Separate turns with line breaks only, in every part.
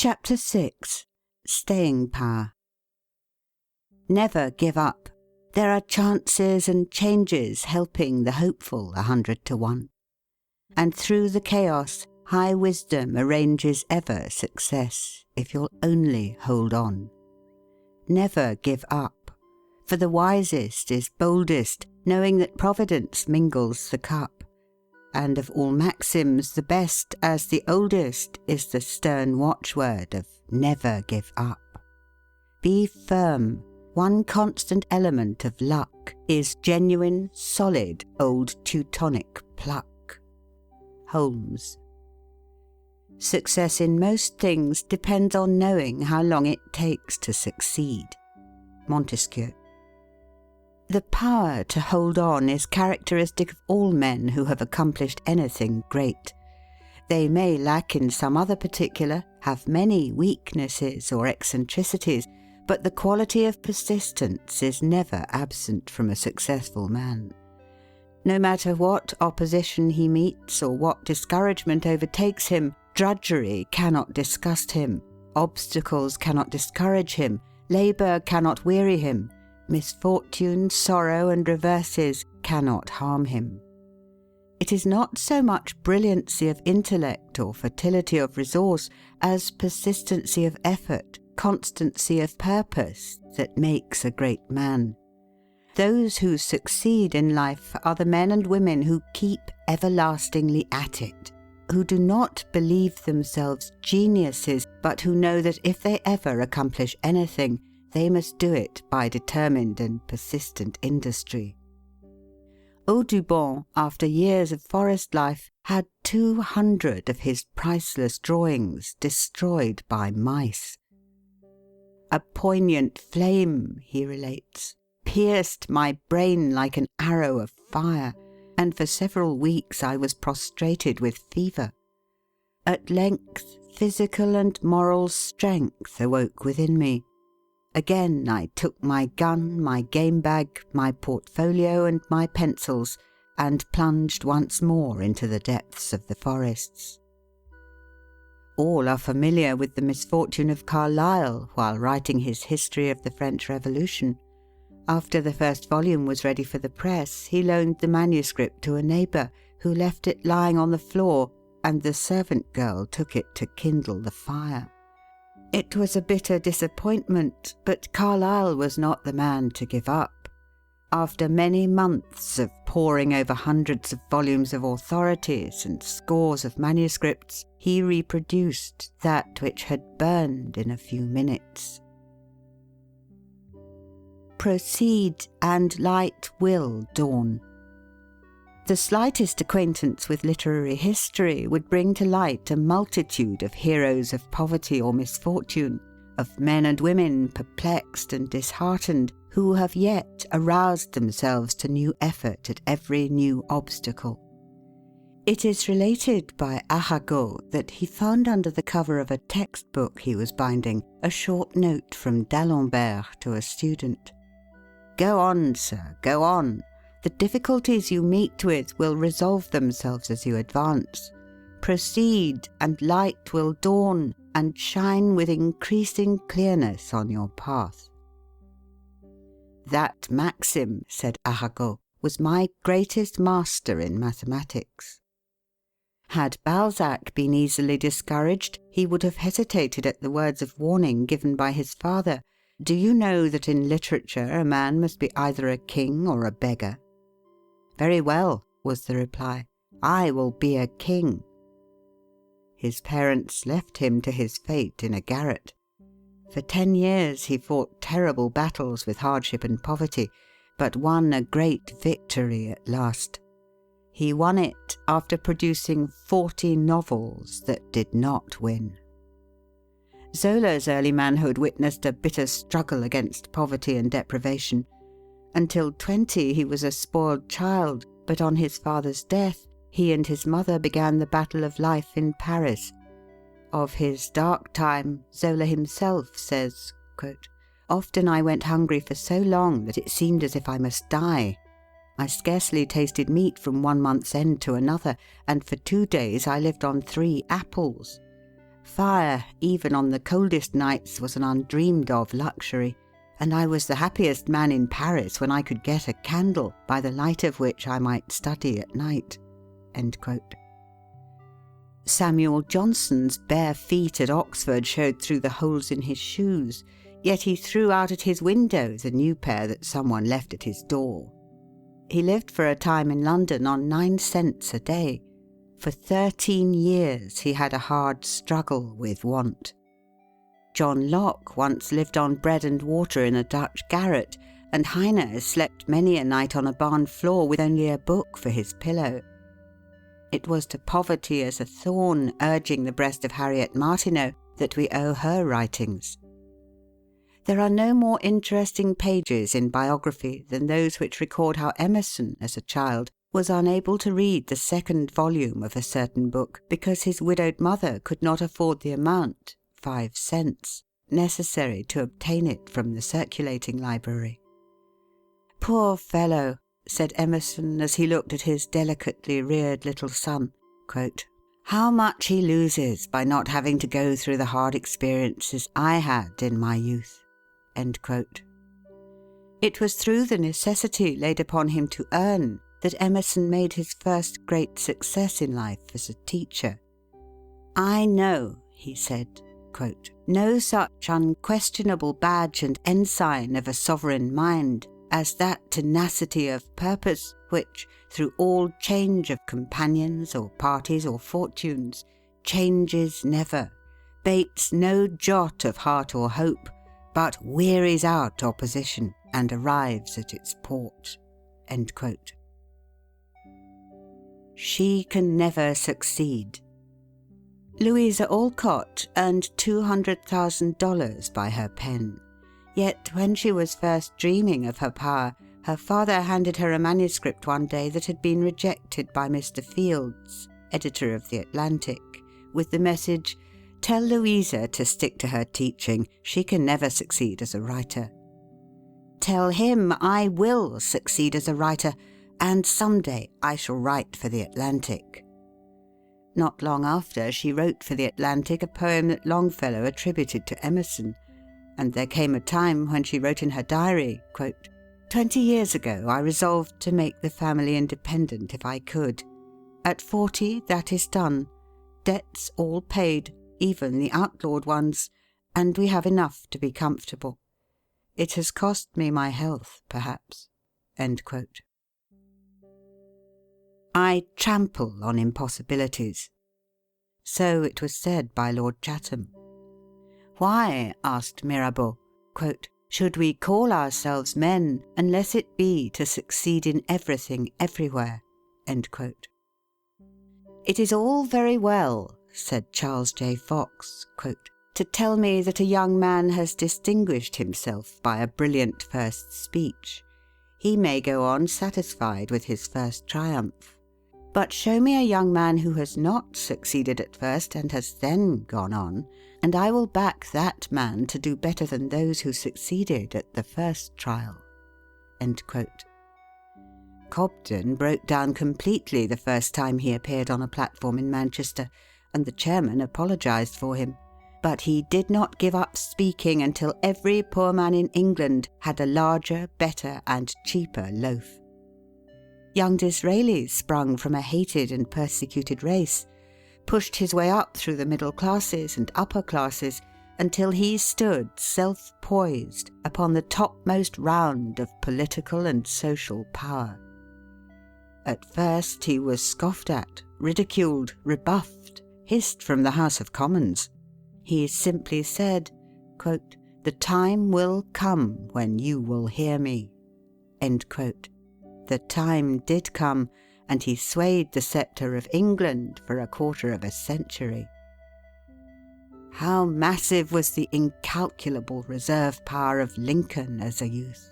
Chapter 6. Staying Power. Never give up. There are chances and changes helping the hopeful 100 to 1. And through the chaos, high wisdom arranges ever success, if you'll only hold on. Never give up, for the wisest is boldest, knowing that Providence mingles the cup. And of all maxims the best, as the oldest, is the stern watchword of never give up. Be firm. One constant element of luck is genuine, solid, old Teutonic pluck. Holmes. Success in most things depends on knowing how long it takes to succeed. Montesquieu. The power to hold on is characteristic of all men who have accomplished anything great. They may lack in some other particular, have many weaknesses or eccentricities, but the quality of persistence is never absent from a successful man. No matter what opposition he meets or what discouragement overtakes him, drudgery cannot disgust him, obstacles cannot discourage him, labour cannot weary him, misfortune, sorrow, and reverses cannot harm him. It is not so much brilliancy of intellect or fertility of resource as persistency of effort, constancy of purpose that makes a great man. Those who succeed in life are the men and women who keep everlastingly at it, who do not believe themselves geniuses, but who know that if they ever accomplish anything, they must do it by determined and persistent industry. Audubon, after years of forest life, had 200 of his priceless drawings destroyed by mice. A poignant flame, he relates, pierced my brain like an arrow of fire, and for several weeks I was prostrated with fever. At length, physical and moral strength awoke within me. Again I took my gun, my game bag, my portfolio, and my pencils, and plunged once more into the depths of the forests. All are familiar with the misfortune of Carlyle while writing his History of the French Revolution. After the first volume was ready for the press, he loaned the manuscript to a neighbour, who left it lying on the floor, and the servant girl took it to kindle the fire. It was a bitter disappointment, but Carlyle was not the man to give up. After many months of poring over hundreds of volumes of authorities and scores of manuscripts, he reproduced that which had burned in a few minutes. Proceed, and light will dawn. The slightest acquaintance with literary history would bring to light a multitude of heroes of poverty or misfortune, of men and women perplexed and disheartened, who have yet aroused themselves to new effort at every new obstacle. It is related by Arago that he found under the cover of a textbook he was binding a short note from d'Alembert to a student. "Go on, sir, go on. The difficulties you meet with will resolve themselves as you advance. Proceed, and light will dawn and shine with increasing clearness on your path." That maxim, said Arago, was my greatest master in mathematics. Had Balzac been easily discouraged, he would have hesitated at the words of warning given by his father. "Do you know that in literature a man must be either a king or a beggar?" "Very well," was the reply, "I will be a king." His parents left him to his fate in a garret. For 10 years he fought terrible battles with hardship and poverty, but won a great victory at last. He won it after producing 40 novels that did not win. Zola's early manhood witnessed a bitter struggle against poverty and deprivation. Until 20 he was a spoiled child, but on his father's death he and his mother began the battle of life in Paris. Of his dark time, Zola himself says, quote, "Often I went hungry for so long that it seemed as if I must die. I scarcely tasted meat from 1 month's end to another, and for 2 days I lived on 3 apples. Fire, even on the coldest nights, was an undreamed-of luxury, and I was the happiest man in Paris when I could get a candle by the light of which I might study at night." End quote. Samuel Johnson's bare feet at Oxford showed through the holes in his shoes, yet he threw out at his window the new pair that someone left at his door. He lived for a time in London on 9 cents a day. For 13 years he had a hard struggle with want. John Locke once lived on bread and water in a Dutch garret, and Heine slept many a night on a barn floor with only a book for his pillow. It was to poverty as a thorn urging the breast of Harriet Martineau that we owe her writings. There are no more interesting pages in biography than those which record how Emerson, as a child, was unable to read the second volume of a certain book because his widowed mother could not afford the amount, 5 cents, necessary to obtain it from the circulating library. "Poor fellow," said Emerson as he looked at his delicately reared little son, quote, "how much he loses by not having to go through the hard experiences I had in my youth." End quote. It was through the necessity laid upon him to earn that Emerson made his first great success in life as a teacher. "I know," he said, quote, "no such unquestionable badge and ensign of a sovereign mind as that tenacity of purpose which, through all change of companions or parties or fortunes, changes never, bates no jot of heart or hope, but wearies out opposition and arrives at its port." End quote. She can never succeed. Louisa Alcott earned $200,000 by her pen. Yet when she was first dreaming of her power, her father handed her a manuscript one day that had been rejected by Mr. Fields, editor of The Atlantic, with the message, "Tell Louisa to stick to her teaching. She can never succeed as a writer." "Tell him I will succeed as a writer, and someday I shall write for The Atlantic." Not long after, she wrote for The Atlantic a poem that Longfellow attributed to Emerson, and there came a time when she wrote in her diary, quote, "20 years ago I resolved to make the family independent if I could. At 40 that is done. Debts all paid, even the outlawed ones, and we have enough to be comfortable. It has cost me my health, perhaps." End quote. "I trample on impossibilities." So it was said by Lord Chatham. "Why," asked Mirabeau, quote, "should we call ourselves men unless it be to succeed in everything everywhere?" End quote. "It is all very well," said Charles J. Fox, quote, "to tell me that a young man has distinguished himself by a brilliant first speech. He may go on satisfied with his first triumph. But show me a young man who has not succeeded at first and has then gone on, and I will back that man to do better than those who succeeded at the first trial." End quote. Cobden broke down completely the first time he appeared on a platform in Manchester, and the chairman apologised for him. But he did not give up speaking until every poor man in England had a larger, better, and cheaper loaf. Young Disraeli sprung from a hated and persecuted race, pushed his way up through the middle classes and upper classes until he stood self-poised upon the topmost round of political and social power. At first he was scoffed at, ridiculed, rebuffed, hissed from the House of Commons. He simply said, quote, "The time will come when you will hear me." End quote. The time did come, and he swayed the sceptre of England for a quarter of a century. How massive was the incalculable reserve power of Lincoln as a youth,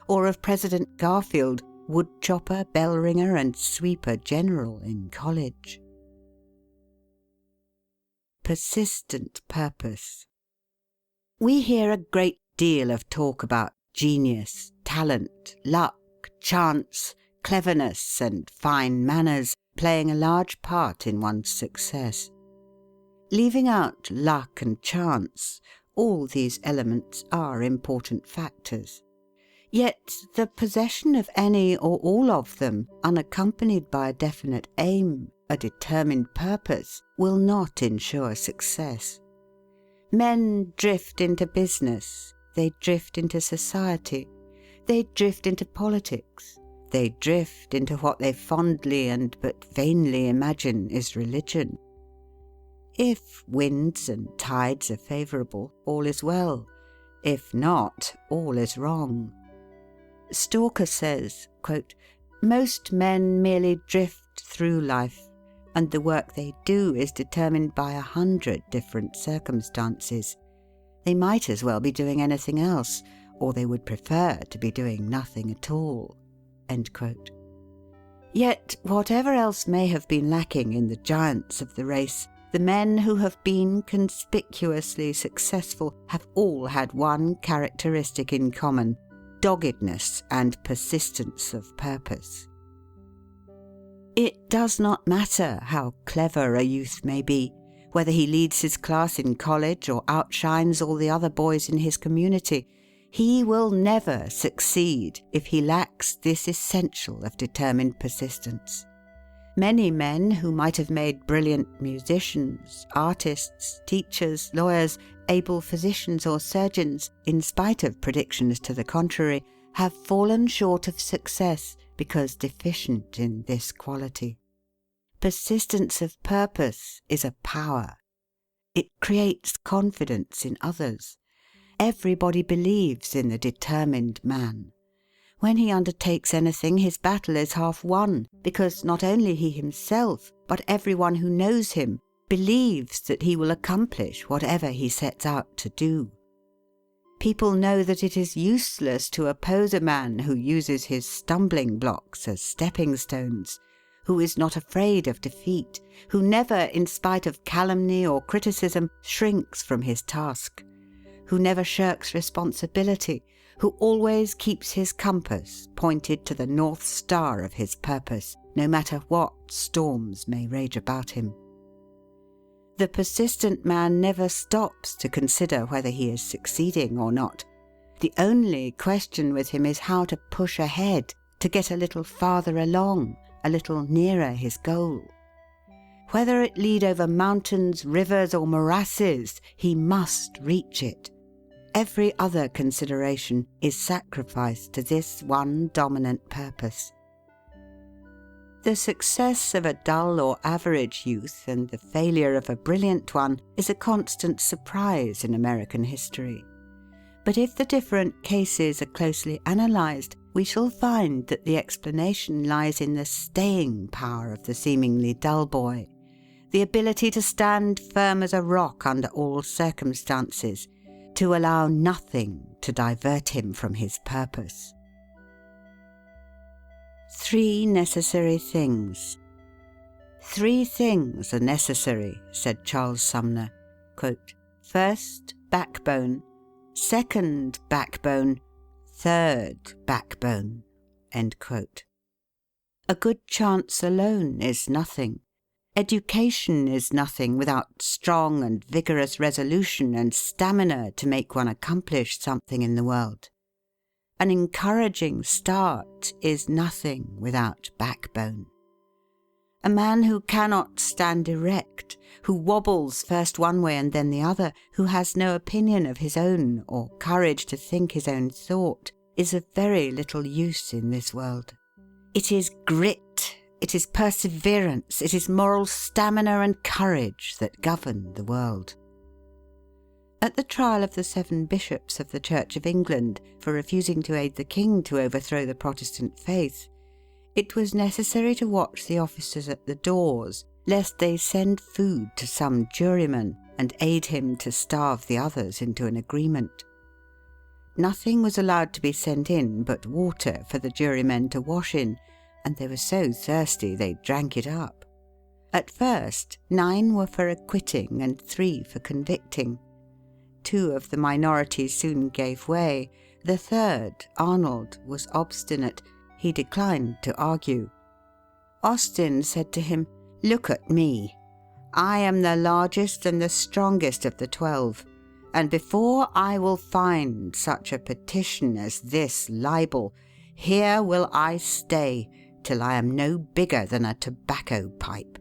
or of President Garfield, woodchopper, bell ringer, and sweeper general in college. Persistent purpose. We hear a great deal of talk about genius, talent, luck, chance, cleverness, and fine manners playing a large part in one's success. Leaving out luck and chance, all these elements are important factors. Yet the possession of any or all of them, unaccompanied by a definite aim, a determined purpose, will not ensure success. Men drift into business, they drift into society, they drift into politics, they drift into what they fondly and but vainly imagine is religion. If winds and tides are favourable, all is well. If not, all is wrong. Stalker says, quote, "Most men merely drift through life, and the work they do is determined by 100 different circumstances. They might as well be doing anything else, or they would prefer to be doing nothing at all." End quote. Yet, whatever else may have been lacking in the giants of the race, the men who have been conspicuously successful have all had one characteristic in common: doggedness and persistence of purpose. It does not matter how clever a youth may be, whether he leads his class in college or outshines all the other boys in his community, he will never succeed if he lacks this essential of determined persistence. Many men who might have made brilliant musicians, artists, teachers, lawyers, able physicians or surgeons, in spite of predictions to the contrary, have fallen short of success because deficient in this quality. Persistence of purpose is a power. It creates confidence in others. Everybody believes in the determined man. When he undertakes anything, his battle is half won, because not only he himself, but everyone who knows him, believes that he will accomplish whatever he sets out to do. People know that it is useless to oppose a man who uses his stumbling blocks as stepping stones, who is not afraid of defeat, who never, in spite of calumny or criticism, shrinks from his task, who never shirks responsibility, who always keeps his compass pointed to the North Star of his purpose, no matter what storms may rage about him. The persistent man never stops to consider whether he is succeeding or not. The only question with him is how to push ahead, to get a little farther along, a little nearer his goal. Whether it lead over mountains, rivers, or morasses, he must reach it. Every other consideration is sacrificed to this one dominant purpose. The success of a dull or average youth and the failure of a brilliant one is a constant surprise in American history. But if the different cases are closely analysed, we shall find that the explanation lies in the staying power of the seemingly dull boy, the ability to stand firm as a rock under all circumstances, to allow nothing to divert him from his purpose. 3 necessary things. 3 things are necessary, said Charles Sumner. Quote, "First, backbone. Second, backbone. Third, backbone." End quote. A good chance alone is nothing. Education is nothing without strong and vigorous resolution and stamina to make one accomplish something in the world. An encouraging start is nothing without backbone. A man who cannot stand erect, who wobbles first one way and then the other, who has no opinion of his own or courage to think his own thought, is of very little use in this world. It is grit, it is perseverance, it is moral stamina and courage that govern the world. At the trial of the 7 bishops of the Church of England for refusing to aid the king to overthrow the Protestant faith, it was necessary to watch the officers at the doors, lest they send food to some juryman and aid him to starve the others into an agreement. Nothing was allowed to be sent in but water for the jurymen to wash in, and they were so thirsty they drank it up. At first, 9 were for acquitting and 3 for convicting. 2 of the minority soon gave way. The third, Arnold, was obstinate. He declined to argue. Austin said to him, "Look at me. I am the largest and the strongest of the 12, and before I will find such a petition as this libel, here will I stay till I am no bigger than a tobacco pipe."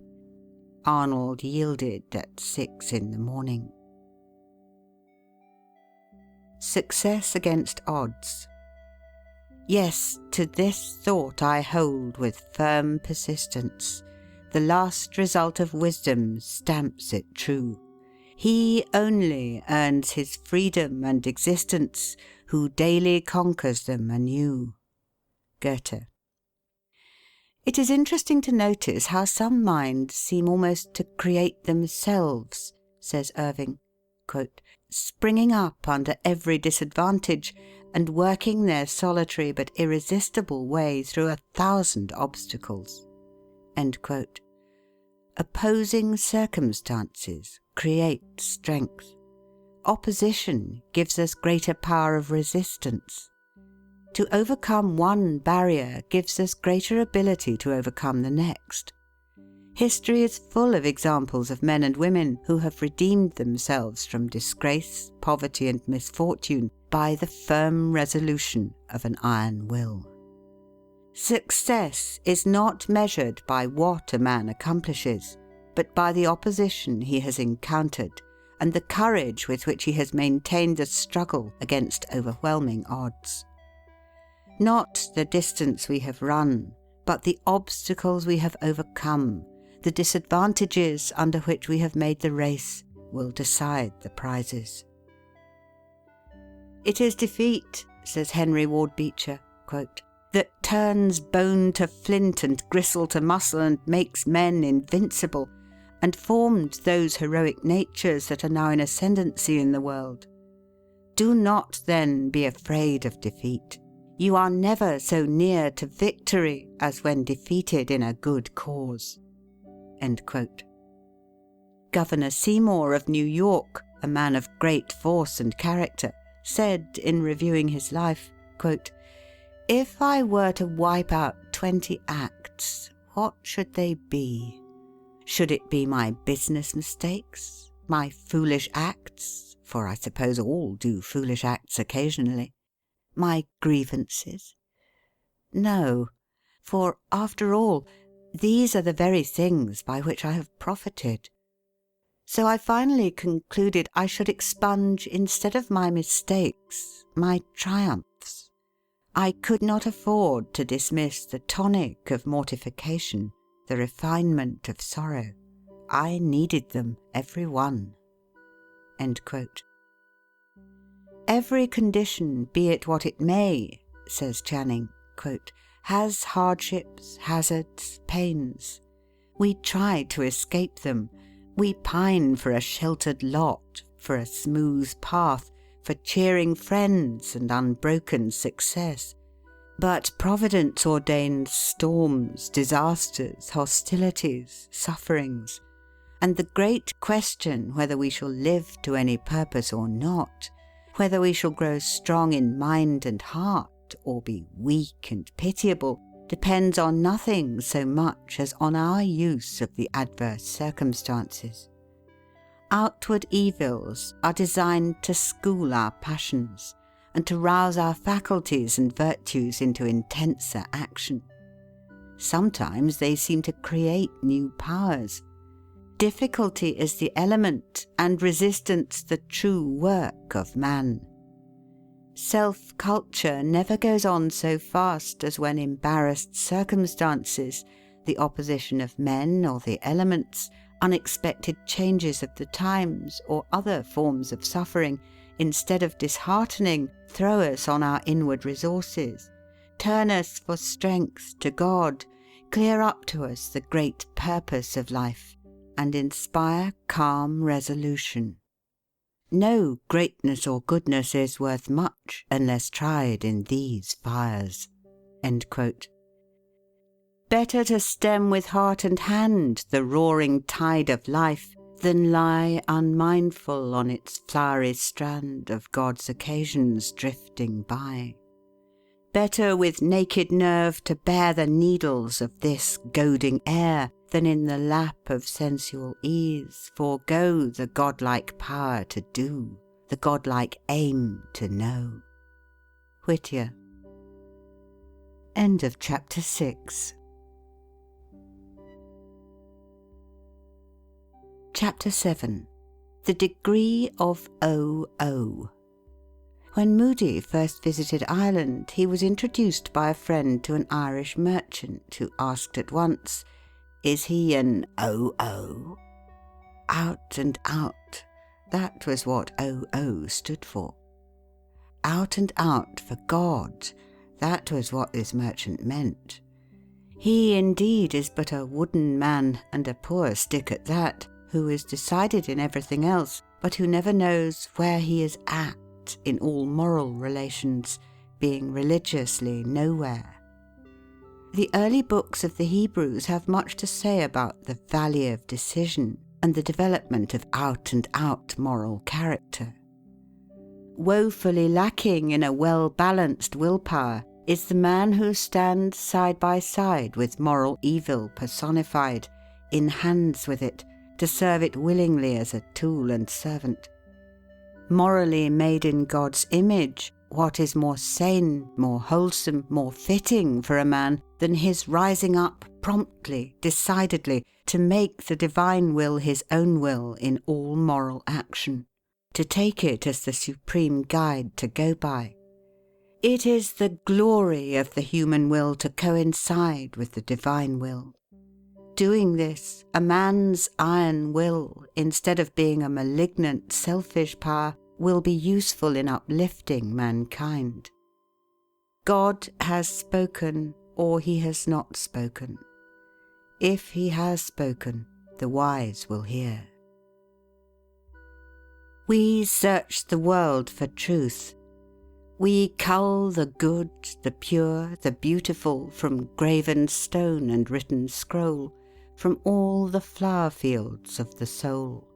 Arnold yielded at 6 in the morning. Success against odds. Yes, to this thought I hold with firm persistence. The last result of wisdom stamps it true. He only earns his freedom and existence who daily conquers them anew. Goethe. It is interesting to notice how some minds seem almost to create themselves, says Irving, quote, "springing up under every disadvantage and working their solitary but irresistible way through 1,000 obstacles." End quote. Opposing circumstances create strength. Opposition gives us greater power of resistance. To overcome one barrier gives us greater ability to overcome the next. History is full of examples of men and women who have redeemed themselves from disgrace, poverty, and misfortune by the firm resolution of an iron will. Success is not measured by what a man accomplishes, but by the opposition he has encountered and the courage with which he has maintained the struggle against overwhelming odds. Not the distance we have run, but the obstacles we have overcome, the disadvantages under which we have made the race, will decide the prizes. "It is defeat," says Henry Ward Beecher, quote, "that turns bone to flint and gristle to muscle and makes men invincible, and formed those heroic natures that are now in ascendancy in the world. Do not then be afraid of defeat. You are never so near to victory as when defeated in a good cause." End quote. Governor Seymour of New York, a man of great force and character, said in reviewing his life, quote, "If I were to wipe out 20 acts, what should they be? Should it be my business mistakes, my foolish acts, for I suppose all do foolish acts occasionally, my grievances? No, for, after all, these are the very things by which I have profited. So I finally concluded I should expunge, instead of my mistakes, my triumphs. I could not afford to dismiss the tonic of mortification, the refinement of sorrow. I needed them, every one." End quote. "Every condition, be it what it may," says Channing, quote, "has hardships, hazards, pains. We try to escape them. We pine for a sheltered lot, for a smooth path, for cheering friends and unbroken success. But Providence ordains storms, disasters, hostilities, sufferings, and the great question whether we shall live to any purpose or not, whether we shall grow strong in mind and heart or be weak and pitiable, depends on nothing so much as on our use of the adverse circumstances. Outward evils are designed to school our passions and to rouse our faculties and virtues into intenser action. Sometimes they seem to create new powers. Difficulty is the element, and resistance the true work of man. Self-culture never goes on so fast as when embarrassed circumstances, the opposition of men or the elements, unexpected changes of the times, or other forms of suffering, instead of disheartening, throw us on our inward resources, turn us for strength to God, clear up to us the great purpose of life, and inspire calm resolution. No greatness or goodness is worth much unless tried in these fires." End quote. Better to stem with heart and hand the roaring tide of life than lie unmindful on its flowery strand of God's occasions drifting by. Better with naked nerve to bear the needles of this goading air, than in the lap of sensual ease forego the godlike power to do, the godlike aim to know. Whittier. End of chapter 6. Chapter 7. The Degree of O.O. When Moody first visited Ireland, he was introduced by a friend to an Irish merchant, who asked at once, "Is he an O.O.?" Out and out. That was what O.O. stood for. Out and out for God. That was what this merchant meant. He indeed is but a wooden man, and a poor stick at that, who is decided in everything else, but who never knows where he is at in all moral relations, being religiously nowhere. The early books of the Hebrews have much to say about the valley of decision and the development of out-and-out moral character. Woefully lacking in a well-balanced willpower is the man who stands side by side with moral evil personified, in hands with it, to serve it willingly as a tool and servant. Morally made in God's image, what is more sane, more wholesome, more fitting for a man than his rising up promptly, decidedly, to make the divine will his own will in all moral action, to take it as the supreme guide to go by? It is the glory of the human will to coincide with the divine will. Doing this, a man's iron will, instead of being a malignant, selfish power, will be useful in uplifting mankind. God has spoken, or he has not spoken. If he has spoken, the wise will hear. We search the world for truth. We cull the good, the pure, the beautiful from graven stone and written scroll, from all the flower fields of the soul.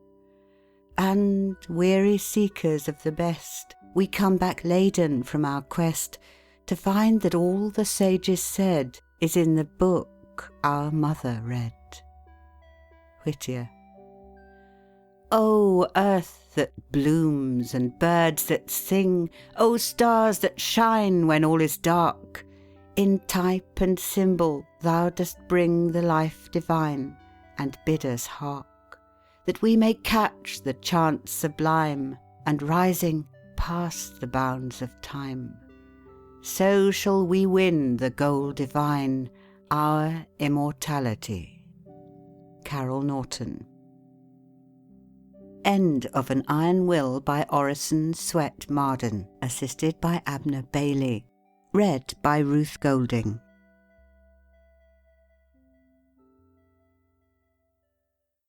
And, weary seekers of the best, we come back laden from our quest, to find that all the sages said is in the book our mother read. Whittier. O earth that blooms and birds that sing, O stars that shine when all is dark, in type and symbol thou dost bring the life divine, and bid us hark, that we may catch the chant sublime, and rising pass the bounds of time. So shall we win the goal divine, our immortality. Carol Norton. End of An Iron Will by Orison Swett Marden, assisted by Abner Bayley. Read by Ruth Golding.